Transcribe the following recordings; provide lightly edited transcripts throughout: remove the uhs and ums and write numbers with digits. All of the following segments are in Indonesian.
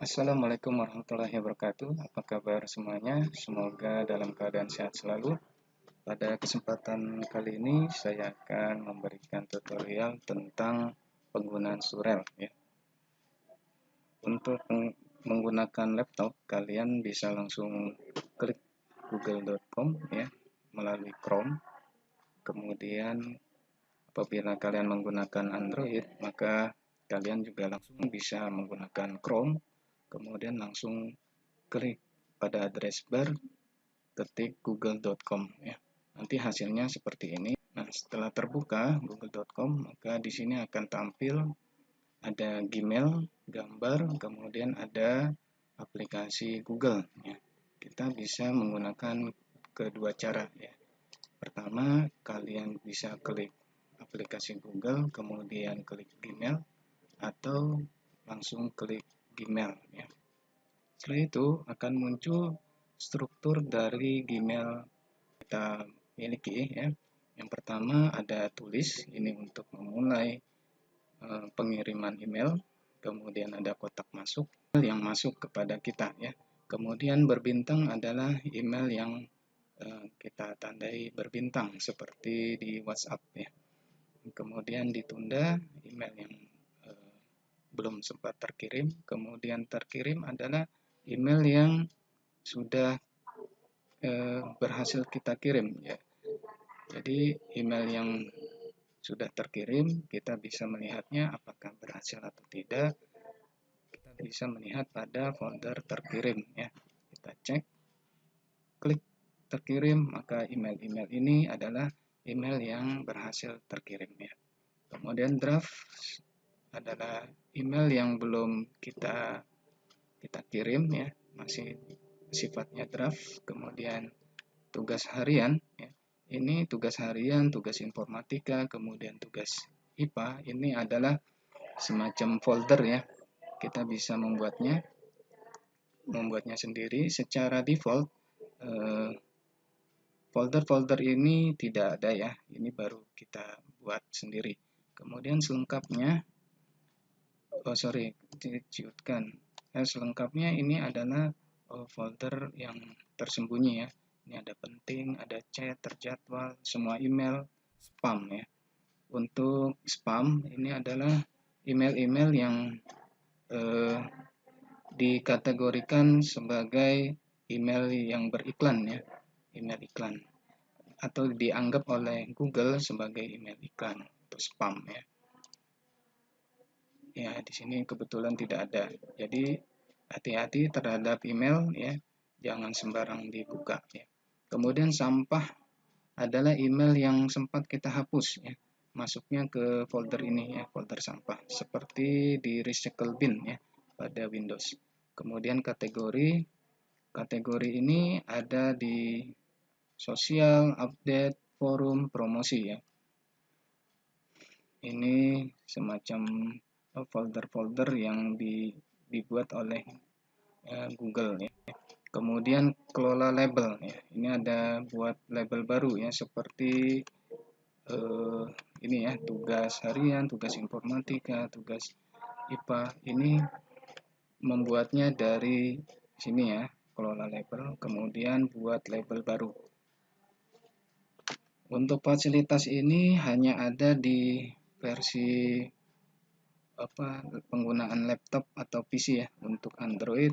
Assalamualaikum warahmatullahi wabarakatuh. Apa kabar semuanya? Semoga dalam keadaan sehat selalu. Pada kesempatan kali ini saya akan memberikan tutorial tentang penggunaan surel ya. Untuk menggunakan laptop, kalian bisa langsung klik google.com ya melalui Chrome. Kemudian apabila kalian menggunakan Android, maka kalian juga langsung bisa menggunakan Chrome. Kemudian langsung klik pada address bar, ketik google.com ya. Nanti hasilnya seperti ini. Nah, setelah terbuka google.com, maka di sini akan tampil ada Gmail, gambar, kemudian ada aplikasi Google ya. Kita bisa menggunakan kedua cara ya. Pertama, kalian bisa klik aplikasi Google, kemudian klik Gmail, atau langsung klik Gmail ya. Setelah itu akan muncul struktur dari Gmail kita miliki ya. Yang pertama ada tulis, ini untuk memulai pengiriman email. Kemudian ada kotak masuk yang masuk kepada kita ya. Kemudian berbintang adalah email yang kita tandai berbintang seperti di WhatsApp ya. Kemudian ditunda email yang belum sempat terkirim. Kemudian terkirim adalah email yang sudah berhasil kita kirim ya. Jadi email yang sudah terkirim kita bisa melihatnya apakah berhasil atau tidak. Kita bisa melihat pada folder terkirim ya. Kita cek, klik terkirim, maka email-email ini adalah email yang berhasil terkirim ya. Kemudian draft adalah email yang belum kita kirim ya, masih sifatnya draft. Kemudian tugas harian ya. Ini tugas harian, tugas informatika, kemudian tugas IPA ini adalah semacam folder ya. Kita bisa membuatnya sendiri secara default. Folder-folder ini tidak ada ya. Ini baru kita buat sendiri. Kemudian selengkapnya selengkapnya ini adalah folder yang tersembunyi ya. Ini ada penting, ada chat, terjadwal, semua email, spam ya. Untuk spam ini adalah email-email yang dikategorikan sebagai email yang beriklan ya, email iklan, atau dianggap oleh Google sebagai email iklan atau spam ya. Ya, di sini kebetulan tidak ada. Jadi hati-hati terhadap email ya, jangan sembarang dibuka ya. Kemudian sampah adalah email yang sempat kita hapus ya, masuknya ke folder ini ya, folder sampah seperti di recycle bin ya pada Windows. Kemudian kategori ini ada di sosial, update, forum, promosi ya. Ini semacam folder-folder yang dibuat oleh Google ya. Kemudian kelola label ya. Ini ada buat label baru ya, seperti ini ya, tugas harian, tugas informatika, tugas IPA. Ini membuatnya dari sini ya, kelola label, kemudian buat label baru. Untuk fasilitas ini hanya ada di versi penggunaan laptop atau PC ya. Untuk Android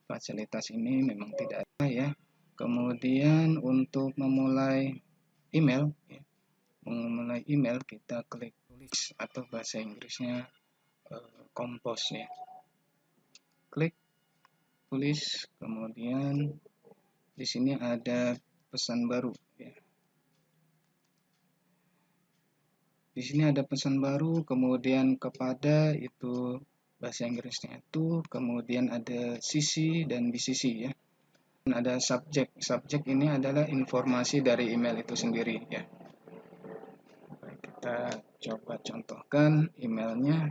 fasilitas ini memang tidak ada ya. Kemudian untuk memulai email ya, kita klik tulis atau bahasa Inggrisnya compose ya. Klik tulis, kemudian di sini ada pesan baru ya. Di sini ada pesan baru, kemudian kepada itu bahasa Inggrisnya itu, kemudian ada sisi dan BCC ya. Dan ada subjek. Subjek ini adalah informasi dari email itu sendiri ya. Kita coba contohkan emailnya.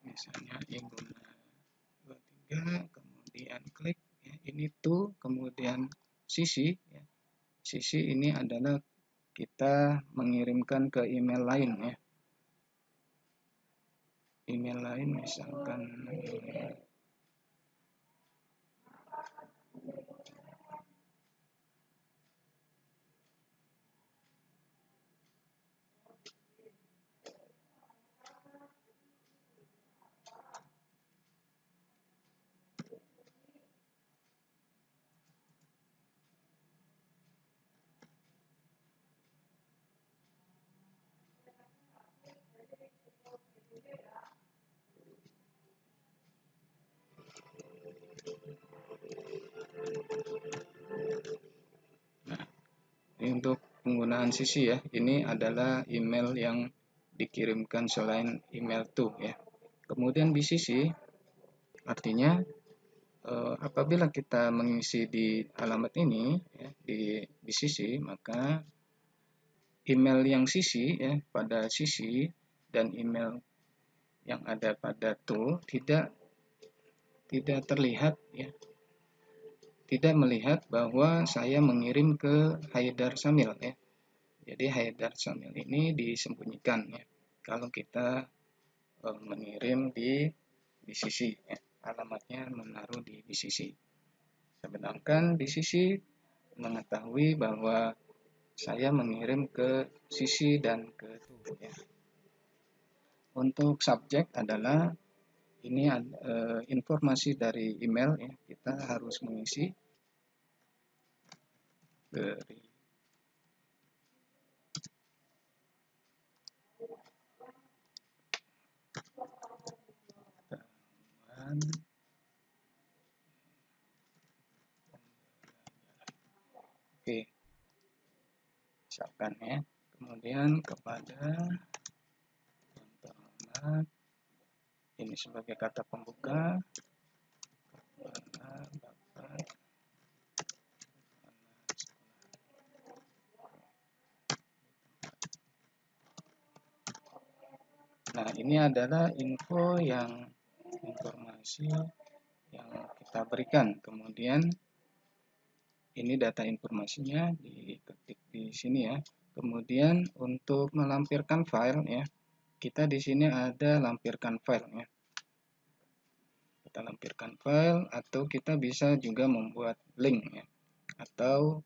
Misalnya Ibu23, kemudian klik ya, ini tuh, kemudian sisi ya. Sisi ini adalah kita mengirimkan ke email lain ya. email lain misalkan ini untuk penggunaan CC ya. Ini adalah email yang dikirimkan selain email to ya. Kemudian BCC artinya apabila kita mengisi di alamat ini ya, di BCC, maka email yang CC ya pada CC dan email yang ada pada to tidak terlihat ya, tidak melihat bahwa saya mengirim ke Haidar Syamil ya. Jadi Haidar Syamil ini disembunyikan ya. Kalau kita mengirim di BCC ya, alamatnya menaruh di BCC. Sedangkan BCC mengetahui bahwa saya mengirim ke CC dan ke to ya. Untuk subjek adalah ini informasi dari email ya, kita harus mengisi dari oke, misalkan ya, kemudian kepada contoh alamat ini sebagai kata pembuka Bapak. Nah, ini adalah informasi yang kita berikan. Kemudian ini data informasinya diketik di sini ya. Kemudian untuk melampirkan file ya, kita di sini ada lampirkan file ya. Kita lampirkan file atau kita bisa juga membuat link ya, atau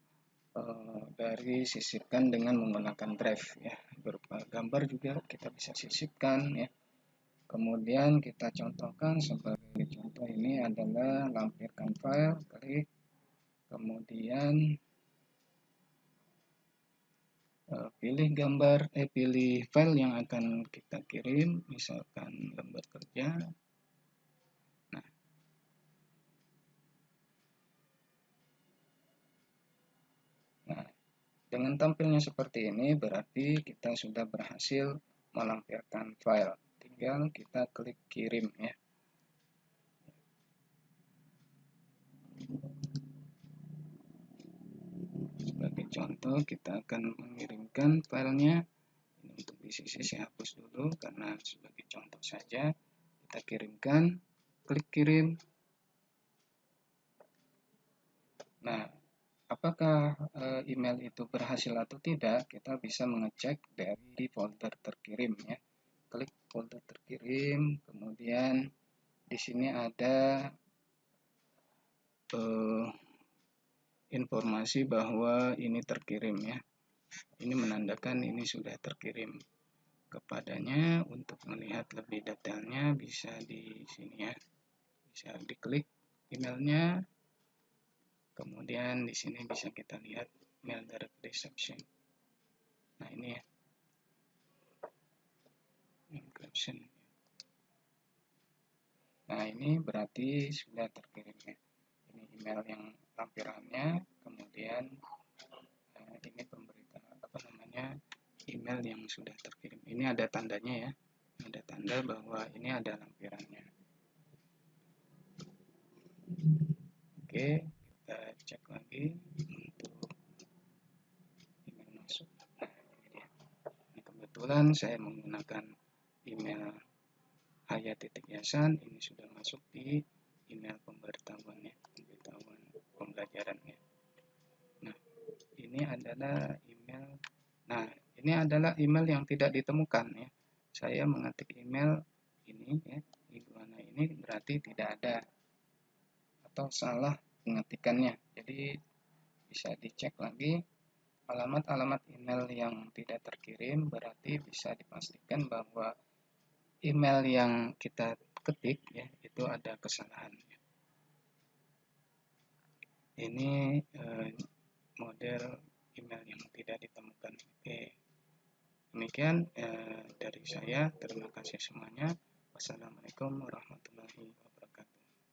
dari sisipkan dengan menggunakan drive ya, berupa gambar juga kita bisa sisipkan ya. Kemudian kita contohkan sebagai contoh ini adalah lampirkan file, klik, kemudian pilih pilih file yang akan kita kirim, misalkan lembar kerja. Nah, dengan tampilnya seperti ini berarti kita sudah berhasil melampirkan file. Tinggal kita klik kirim ya. Sebagai contoh kita akan mengirimkan filenya. Ini untuk di sisi saya hapus dulu karena sebagai contoh saja. Kita kirimkan, klik kirim. Nah, apakah email itu berhasil atau tidak? Kita bisa mengecek dari folder terkirim ya. Klik folder terkirim, kemudian di sini ada informasi bahwa ini terkirim ya. Ini menandakan ini sudah terkirim kepadanya. Untuk melihat lebih detailnya bisa di sini ya. Bisa diklik emailnya. Kemudian di sini bisa kita lihat mail direct reception. Nah, ini ya. Encryption. Nah, ini berarti sudah terkirim ya. Ini email yang lampirannya, kemudian ini pemberitahuan email yang sudah terkirim. Ini ada tandanya ya. Ada tanda bahwa ini ada lampirannya. Oke, kita cek lagi untuk email masuk. Nah, ini dia. Ini kebetulan saya menggunakan email Hayat.Yasan. Ini sudah masuk di email pemberitahuannya, pemberitahuan pembelajarannya. Nah, ini adalah email. Nah, ini adalah email yang tidak ditemukan ya. Saya mengetik email ini ini ya, iguana ini berarti tidak ada atau salah pengetikannya. Jadi bisa dicek lagi alamat-alamat email yang tidak terkirim, berarti bisa dipastikan bahwa email yang kita ketik ya itu ada kesalahan. Ini model email yang tidak ditemukan. Oke, demikian dari saya. Terima kasih semuanya. Wassalamualaikum warahmatullahi wabarakatuh.